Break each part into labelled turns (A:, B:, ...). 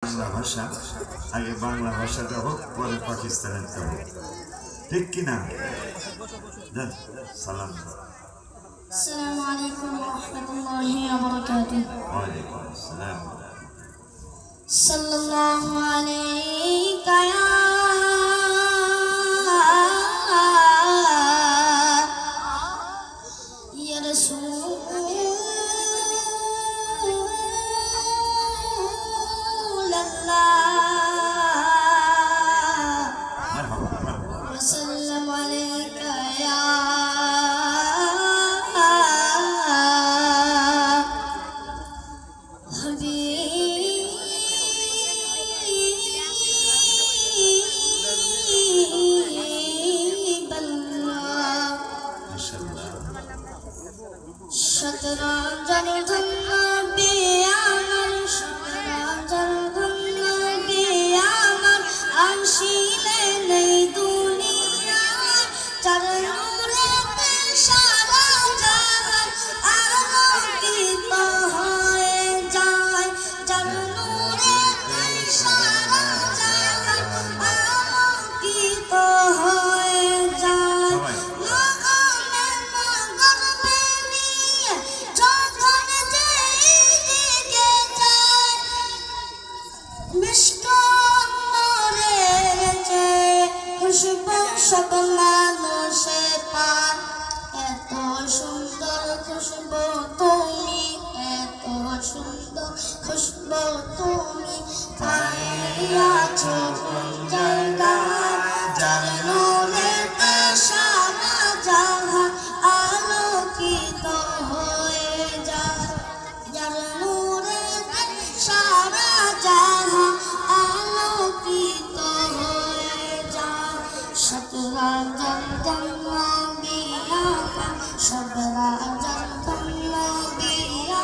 A: বাংলা ভাষা, আগে বাংলা ভাষাটা হোক, পরে পাকিস্তানেরটা হোক, ঠিক কিনা? দেন সালাম।
B: আসসালামু আলাইকুম ওয়া রাহমাতুল্লাহি ওয়া বারাকাতুহু।
A: ওয়ালাইকুম আসসালাম।
B: সাল্লাল্লাহু আলাইকা ইয়া রাসূলাল্লাহ ওয়া সাল্লামু আলাইকা ইয়া শতরঞ্জন ধন্যবে আমার, শতরঞ্জন ধন্যবে আমার, আসিলে নেই দুনিয়ায় চার নূরেতে সারা জাহান আলোকিত হয়ে যায়, চার নূরেতে সারা জাহান আলোকিত হয়ে যায়। সব মানুষে পান এত সুন্দর খুশবু তুমি, এত সুন্দর খুশবু তুমি, আছো কোন জায়গায় যার নূরেতে সারা জাহান আলোকিত হয়ে যায়, যার নূরেতে সারা জাহান আলোকিত হয়ে যায়। শতরঞ্জন ধন্যবে আমার, শতরঞ্জন ধন্যবে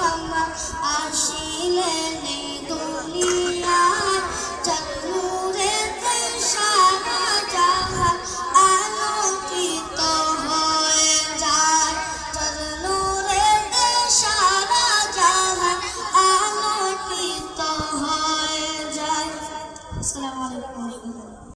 B: আমার, আসিলে নেই দুনিয়ায় চার নূরেতে সারা জাহান আলোকিত হয়ে যায়, চার নূরেতে সারা জাহান আলোকিত হয়ে যায়। আসসালামু আলাইকুম।